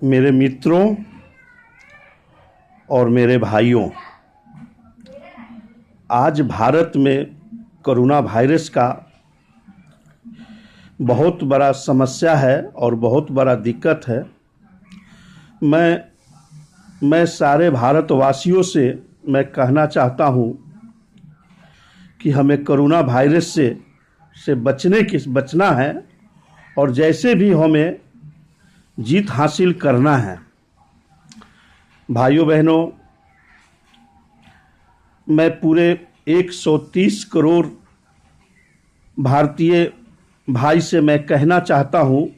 मेरे मित्रों और मेरे भाइयों, आज भारत में कोरोना वायरस का बहुत बड़ा समस्या है और बहुत बड़ा दिक्कत है। मैं सारे भारतवासियों से मैं कहना चाहता हूँ कि हमें कोरोना वायरस से बचना है और जैसे भी हमें जीत हासिल करना है। भाइयों बहनों, मैं पूरे 130 करोड़ भारतीय भाई से मैं कहना चाहता हूँ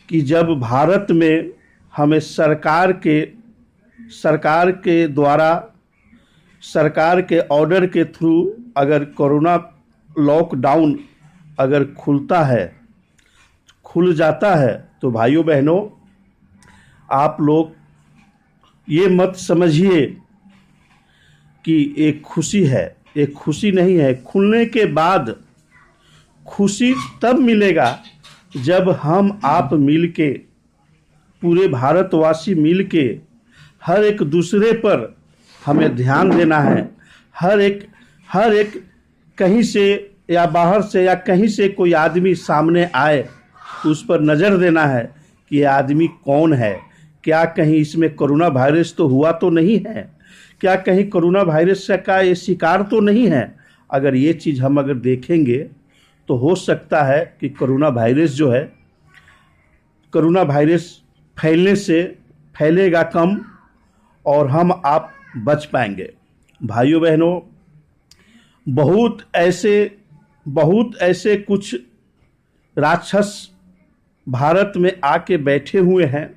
कि जब भारत में हमें सरकार के द्वारा सरकार के ऑर्डर के थ्रू अगर कोरोना लॉकडाउन अगर खुल जाता है तो भाइयों बहनों, आप लोग ये मत समझिए कि एक खुशी है, एक खुशी नहीं है। खुलने के बाद खुशी तब मिलेगा जब हम आप मिलके, पूरे भारतवासी मिलके हर एक दूसरे पर हमें ध्यान देना है। हर एक कहीं से या बाहर से या कहीं से कोई आदमी सामने आए तो उस पर नज़र देना है कि ये आदमी कौन है, क्या कहीं इसमें कोरोना वायरस तो हुआ तो नहीं है, क्या कहीं कोरोना वायरस का ये शिकार तो नहीं है। अगर ये चीज़ हम अगर देखेंगे तो हो सकता है कि कोरोना वायरस फैलने से फैलेगा कम और हम आप बच पाएंगे। भाइयों बहनों, बहुत ऐसे कुछ राक्षस भारत में आके बैठे हुए हैं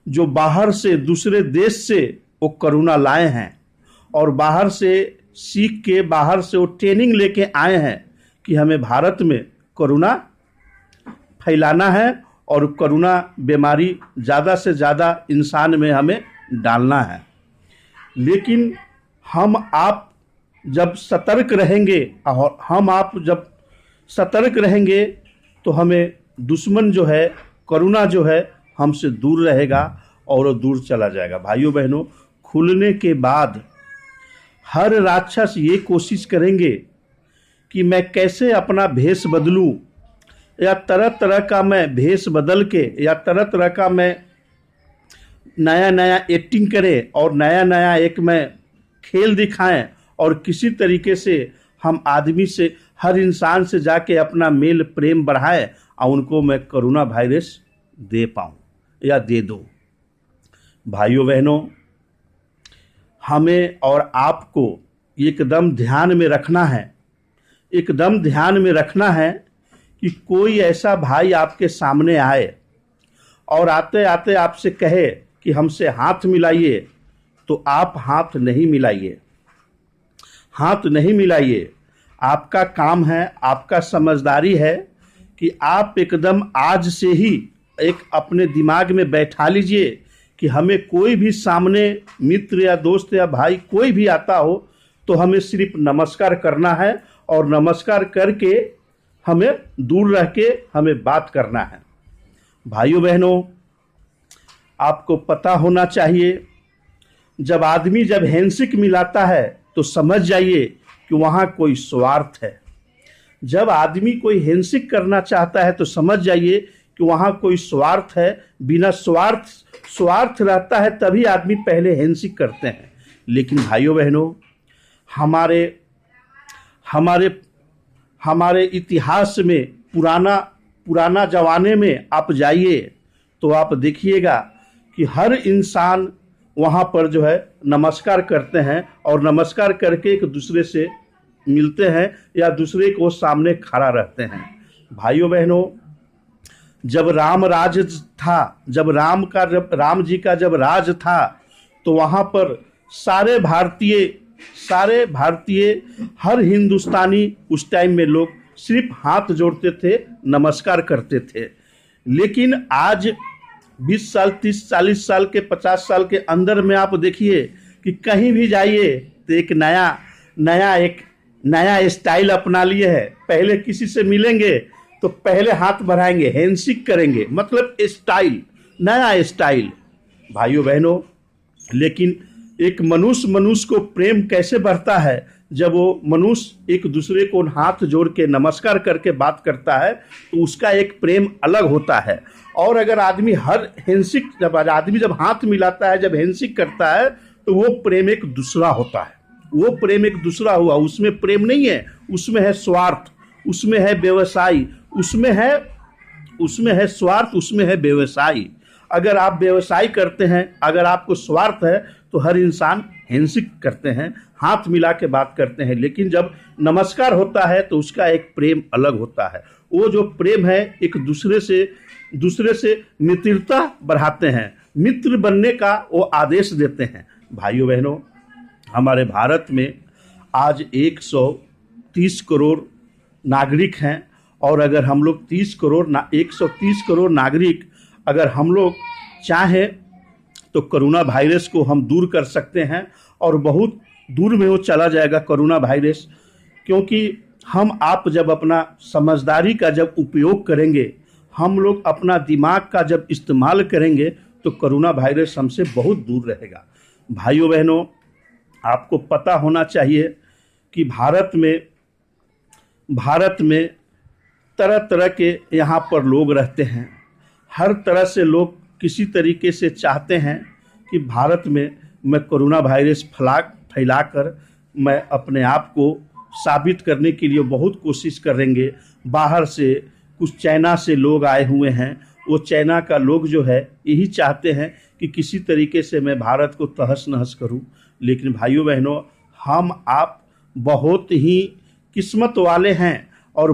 जो बाहर से, दूसरे देश से वो कोरोना लाए हैं और बाहर से सीख के, बाहर से वो ट्रेनिंग लेके आए हैं कि हमें भारत में कोरोना फैलाना है और कोरोना बीमारी ज़्यादा से ज़्यादा इंसान में हमें डालना है। लेकिन हम आप जब सतर्क रहेंगे और हम आप जब सतर्क रहेंगे तो हमें दुश्मन जो है, कोरोना जो है, हमसे दूर रहेगा और दूर चला जाएगा। भाइयों बहनों, खुलने के बाद हर राक्षस ये कोशिश करेंगे कि मैं कैसे अपना भेष बदलूं, या तरह तरह का मैं भेष बदल के, या तरह तरह का मैं नया एक्टिंग करे और नया एक मैं खेल दिखाएं और किसी तरीके से हम आदमी से, हर इंसान से जाके अपना मेल प्रेम बढ़ाए और उनको मैं कोरोना वायरस दे पाऊँ या दे दूँ। भाइयों बहनों, हमें और आपको एकदम ध्यान में रखना है कि कोई ऐसा भाई आपके सामने आए और आते आते आपसे कहे कि हमसे हाथ मिलाइए, तो आप हाथ नहीं मिलाइए। आपका काम है, आपका समझदारी है कि आप एकदम आज से ही एक अपने दिमाग में बैठा लीजिए कि हमें कोई भी सामने मित्र या दोस्त या भाई कोई भी आता हो तो हमें सिर्फ नमस्कार करना है और नमस्कार करके हमें दूर रह के हमें बात करना है। भाइयों बहनों, आपको पता होना चाहिए, जब आदमी जब हैंडशेक मिलाता है तो समझ जाइए कि वहाँ कोई स्वार्थ है। जब आदमी कोई हैंडशेक करना चाहता है तो समझ जाइए कि वहाँ कोई स्वार्थ है। बिना स्वार्थ रहता है तभी आदमी पहले हैंडशेक करते हैं। लेकिन भाइयों बहनों, हमारे इतिहास में पुराना ज़माने में आप जाइए तो आप देखिएगा कि हर इंसान वहाँ पर जो है नमस्कार करते हैं और नमस्कार करके एक दूसरे से मिलते हैं या दूसरे को सामने खड़ा रहते हैं। भाइयों बहनों, जब राम जी का जब राज था तो वहाँ पर सारे भारतीय हर हिंदुस्तानी उस टाइम में लोग सिर्फ हाथ जोड़ते थे, नमस्कार करते थे। लेकिन आज 20 साल, 30, 40 साल के, 50 साल के अंदर में आप देखिए कि कहीं भी जाइए तो एक नया स्टाइल अपना लिए है। पहले किसी से मिलेंगे तो पहले हाथ बढ़ाएंगे, हैंडशेक करेंगे, मतलब स्टाइल, नया स्टाइल। भाइयों बहनों, लेकिन एक मनुष्य को प्रेम कैसे बढ़ता है? जब वो मनुष्य एक दूसरे को हाथ जोड़ के नमस्कार करके बात करता है तो उसका एक प्रेम अलग होता है। और अगर आदमी जब आदमी हाथ मिलाता है, जब हैंडशेक करता है, तो वो प्रेम एक दूसरा होता है। वो प्रेम एक दूसरा हुआ, उसमें प्रेम नहीं है, उसमें है स्वार्थ, उसमें है व्यवसाय, उसमें है स्वार्थ, उसमें है व्यवसाय। अगर आप व्यवसाय करते हैं, अगर आपको स्वार्थ है, तो हर इंसान हैंडशेक करते हैं, हाथ मिला के बात करते हैं। लेकिन जब नमस्कार होता है तो उसका एक प्रेम अलग होता है। वो जो प्रेम है, एक दूसरे से मित्रता बढ़ाते हैं, मित्र बनने का वो आदेश देते हैं। भाइयों बहनों, हमारे भारत में आज 130 करोड़ नागरिक हैं, और अगर हम लोग 130 करोड़ नागरिक अगर हम लोग चाहें तो कोरोना वायरस को हम दूर कर सकते हैं, और बहुत दूर में वो चला जाएगा कोरोना वायरस। क्योंकि हम आप जब अपना समझदारी का जब उपयोग करेंगे, हम लोग अपना दिमाग का जब इस्तेमाल करेंगे, तो कोरोना वायरस हमसे बहुत दूर रहेगा। भाइयों बहनों, आपको पता होना चाहिए कि भारत में तरह तरह के यहाँ पर लोग रहते हैं। हर तरह से लोग किसी तरीके से चाहते हैं कि भारत में मैं कोरोना वायरस फैलाकर मैं अपने आप को साबित करने के लिए बहुत कोशिश करेंगे। बाहर से कुछ चाइना से लोग आए हुए हैं, वो चाइना का लोग जो है यही चाहते हैं कि किसी तरीके से मैं भारत को तहस नहस करूं। लेकिन भाइयों बहनों, हम आप बहुत ही किस्मत वाले हैं, और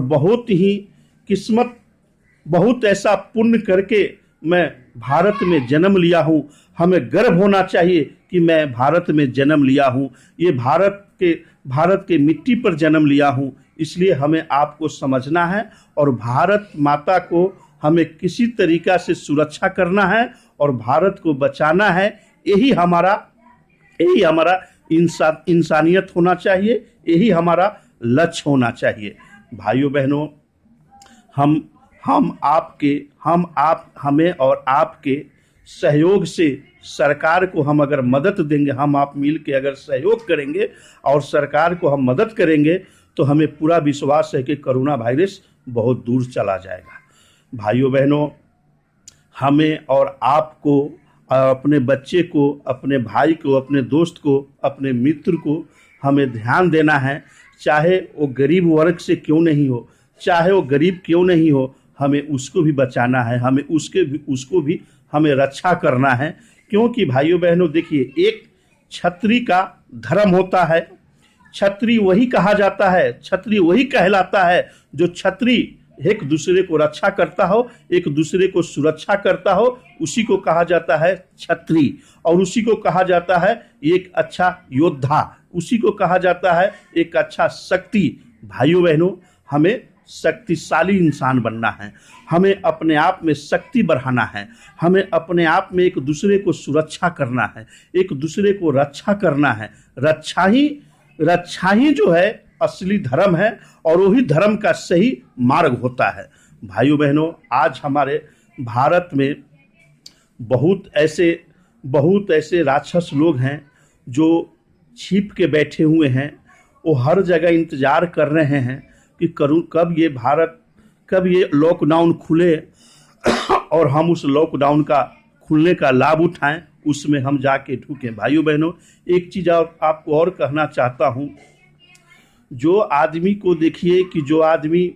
बहुत ऐसा पुण्य करके मैं भारत में जन्म लिया हूँ। हमें गर्व होना चाहिए कि मैं भारत में जन्म लिया हूँ, ये भारत के मिट्टी पर जन्म लिया हूँ। इसलिए हमें आपको समझना है, और भारत माता को हमें किसी तरीका से सुरक्षा करना है और भारत को बचाना है। यही हमारा इंसानियत होना चाहिए, यही हमारा लक्ष्य होना चाहिए। भाइयों बहनों, हमें और आपके सहयोग से सरकार को हम अगर मदद देंगे, हम आप मिल के अगर सहयोग करेंगे और सरकार को हम मदद करेंगे, तो हमें पूरा विश्वास है कि कोरोना वायरस बहुत दूर चला जाएगा। भाइयों बहनों, हमें और आपको, अपने बच्चे को, अपने भाई को, अपने दोस्त को, अपने मित्र को हमें ध्यान देना है। चाहे वो गरीब वर्ग से क्यों नहीं हो, चाहे वो गरीब क्यों नहीं हो, हमें उसको भी बचाना है, हमें उसको भी हमें रक्षा करना है। क्योंकि भाइयों बहनों देखिए, एक छत्री का धर्म होता है। छत्री वही कहा जाता है, छत्री वही कहलाता है जो छत्री एक दूसरे को रक्षा करता हो, एक दूसरे को सुरक्षा करता हो, उसी को कहा जाता है छत्री। और उसी को कहा जाता है एक अच्छा योद्धा, उसी को कहा जाता है एक अच्छा शक्ति। भाइयों बहनों, हमें शक्तिशाली इंसान बनना है, हमें अपने आप में शक्ति बढ़ाना है, हमें अपने आप में एक दूसरे को सुरक्षा करना है, एक दूसरे को रक्षा करना है। रक्षा ही जो है असली धर्म है, और वही धर्म का सही मार्ग होता है। भाइयों बहनों, आज हमारे भारत में बहुत ऐसे राक्षस लोग हैं जो छिप के बैठे हुए हैं। वो हर जगह इंतजार कर रहे हैं कि कब ये लॉकडाउन खुले और हम उस लॉकडाउन का खुलने का लाभ उठाएं, उसमें हम जाके ढुकें। भाइयों बहनों, एक चीज़ आपको और कहना चाहता हूँ। जो आदमी को देखिए कि जो आदमी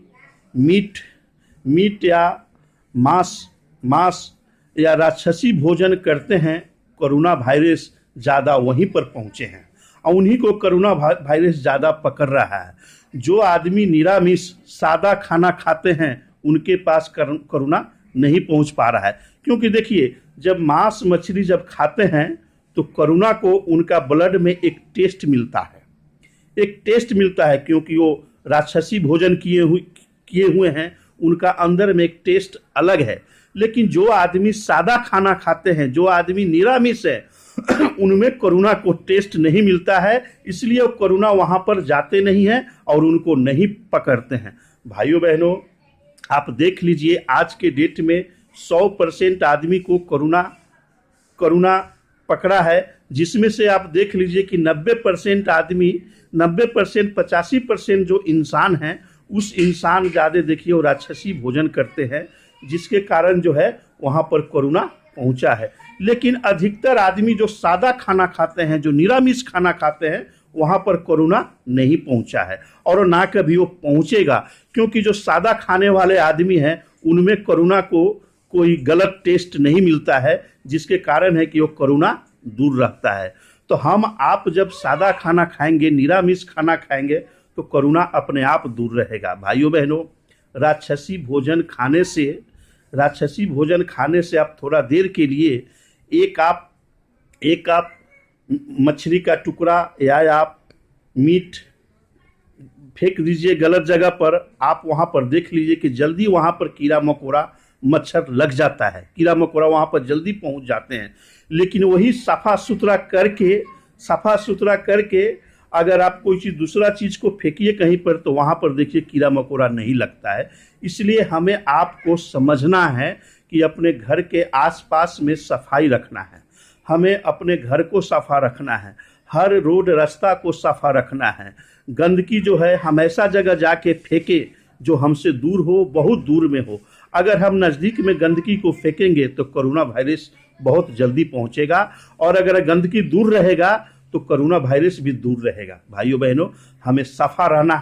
मीट या मांस या राक्षसी भोजन करते हैं, कोरोना वायरस ज़्यादा वहीं पर पहुँचे हैं और उन्हीं को कोरोना वायरस ज़्यादा पकड़ रहा है। जो आदमी निरामिष सादा खाना खाते हैं, उनके पास कोरोना नहीं पहुंच पा रहा है। क्योंकि देखिए, जब मांस मछली जब खाते हैं तो कोरोना को उनका ब्लड में एक टेस्ट मिलता है, क्योंकि वो राक्षसी भोजन किए हुए हैं, उनका अंदर में एक टेस्ट अलग है। लेकिन जो आदमी सादा खाना खाते हैं, जो आदमी निरामिष है, उनमें कोरोना को टेस्ट नहीं मिलता है, इसलिए वो कोरोना वहां पर जाते नहीं हैं और उनको नहीं पकड़ते हैं। भाइयों बहनों, आप देख लीजिए, आज के डेट में 100% आदमी को कोरोना पकड़ा है, जिसमें से आप देख लीजिए कि 90% आदमी, 90% 85% जो इंसान हैं, उस इंसान ज़्यादा देखिए वो राक्षसी भोजन करते हैं, जिसके कारण जो है वहाँ पर कोरोना पहुँचा है। लेकिन अधिकतर आदमी जो सादा खाना खाते हैं, जो निरामिष खाना खाते हैं, वहाँ पर कोरोना नहीं पहुँचा है और ना कभी वो पहुँचेगा, क्योंकि जो सादा खाने वाले आदमी हैं उनमें कोरोना को कोई गलत टेस्ट नहीं मिलता है, जिसके कारण है कि वो कोरोना दूर रहता है। तो हम आप जब सादा खाना खाएंगे, निरामिष खाना खाएंगे, तो कोरोना अपने आप दूर रहेगा। भाइयों बहनों, राक्षसी भोजन खाने से आप थोड़ा देर के लिए एक आप मछली का टुकड़ा या आप मीट फेंक दीजिए गलत जगह पर, आप वहाँ पर देख लीजिए कि जल्दी वहाँ पर कीड़ा मकोड़ा मच्छर लग जाता है, कीड़ा मकोड़ा वहाँ पर जल्दी पहुँच जाते हैं। लेकिन वही साफ़ा सुथरा करके अगर आप कोई चीज़ दूसरा चीज़ को फेंकिए कहीं पर, तो वहाँ पर देखिए कीड़ा मकोड़ा नहीं लगता है। इसलिए हमें आपको समझना है कि अपने घर के आसपास में सफाई रखना है, हमें अपने घर को साफ़ा रखना है, हर रोड रास्ता को साफ़ा रखना है। गंदगी जो है हम ऐसा जगह जाके फेंके जो हमसे दूर हो, बहुत दूर में हो। अगर हम नज़दीक में गंदगी को फेंकेंगे तो कोरोना वायरस बहुत जल्दी पहुंचेगा, और अगर गंदगी दूर रहेगा तो कोरोना वायरस भी दूर रहेगा। भाइयों बहनों, हमें साफ़ा रहना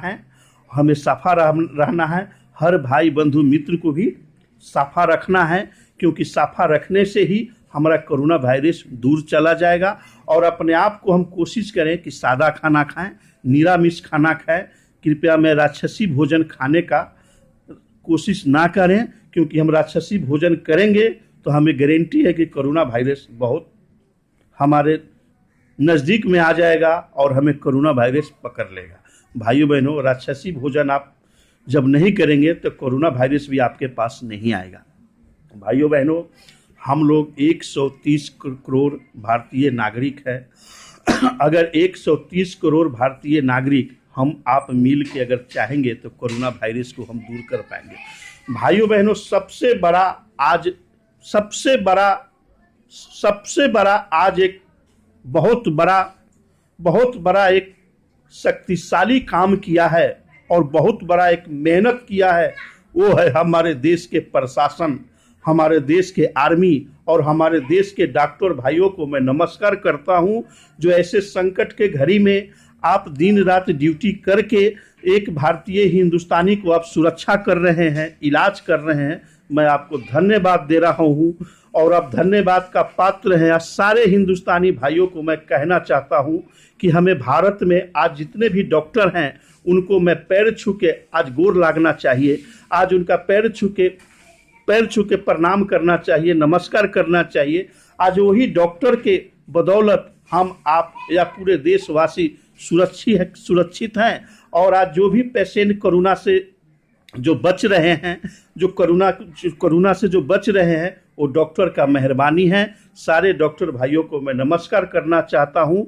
है, हर भाई बंधु मित्र को भी साफ़ा रखना है, क्योंकि साफ़ा रखने से ही हमारा कोरोना वायरस दूर चला जाएगा। और अपने आप को हम कोशिश करें कि सादा खाना खाएं, निरामिष खाना खाएं। कृपया मैं राक्षसी भोजन खाने का कोशिश ना करें, क्योंकि हम राक्षसी भोजन करेंगे तो हमें गारंटी है कि कोरोना वायरस बहुत हमारे नज़दीक में आ जाएगा और हमें कोरोना वायरस पकड़ लेगा। भाइयों बहनों, राक्षसी भोजन आप जब नहीं करेंगे तो कोरोना वायरस भी आपके पास नहीं आएगा। भाइयों बहनों, हम लोग 130 करोड़ भारतीय नागरिक हैं। अगर 130 करोड़ भारतीय नागरिक हम आप मिल के अगर चाहेंगे तो कोरोना वायरस को हम दूर कर पाएंगे। भाइयों बहनों, सबसे बड़ा आज एक बहुत बड़ा एक शक्तिशाली काम किया है और बहुत बड़ा एक मेहनत किया है, वो है हमारे देश के प्रशासन, हमारे देश के आर्मी और हमारे देश के डॉक्टर भाइयों को मैं नमस्कार करता हूं, जो ऐसे संकट के घड़ी में आप दिन रात ड्यूटी करके एक भारतीय हिंदुस्तानी को आप सुरक्षा कर रहे हैं, इलाज कर रहे हैं। मैं आपको धन्यवाद दे रहा हूं और आप धन्यवाद का पात्र हैं। सारे हिंदुस्तानी भाइयों को मैं कहना चाहता हूं कि हमें भारत में आज जितने भी डॉक्टर हैं उनको मैं पैर छू के आज गोर लागना चाहिए, आज उनका पैर छू के प्रणाम करना चाहिए, नमस्कार करना चाहिए। आज वही डॉक्टर के बदौलत हम आप या पूरे देशवासी सुरक्षित हैं। और आज जो भी पेशेंट कोरोना से जो बच रहे हैं, जो कोरोना से जो बच रहे हैं, वो डॉक्टर का मेहरबानी है। सारे डॉक्टर भाइयों को मैं नमस्कार करना चाहता हूं।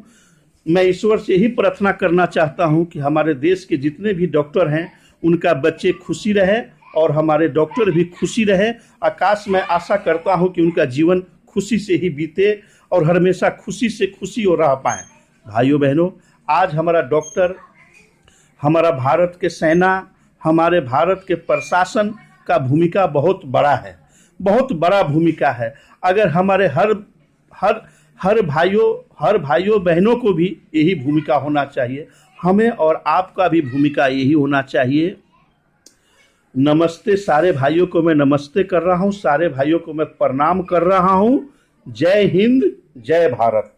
मैं ईश्वर से यही प्रार्थना करना चाहता हूं कि हमारे देश के जितने भी डॉक्टर हैं उनका बच्चे खुशी रहे और हमारे डॉक्टर भी खुशी रहे। आकाश मैं आशा करता हूं कि उनका जीवन खुशी से ही बीते और हमेशा खुशी हो रह पाएँ। भाइयों बहनों, आज हमारा डॉक्टर, हमारा भारत के सेना, हमारे भारत के प्रशासन का भूमिका बहुत बड़ा है, बहुत बड़ा भूमिका है। अगर हमारे हर भाइयों बहनों को भी यही भूमिका होना चाहिए, हमें और आपका भी भूमिका यही होना चाहिए। नमस्ते, सारे भाइयों को मैं नमस्ते कर रहा हूँ, सारे भाइयों को मैं प्रणाम कर रहा हूँ। जय हिंद, जय भारत।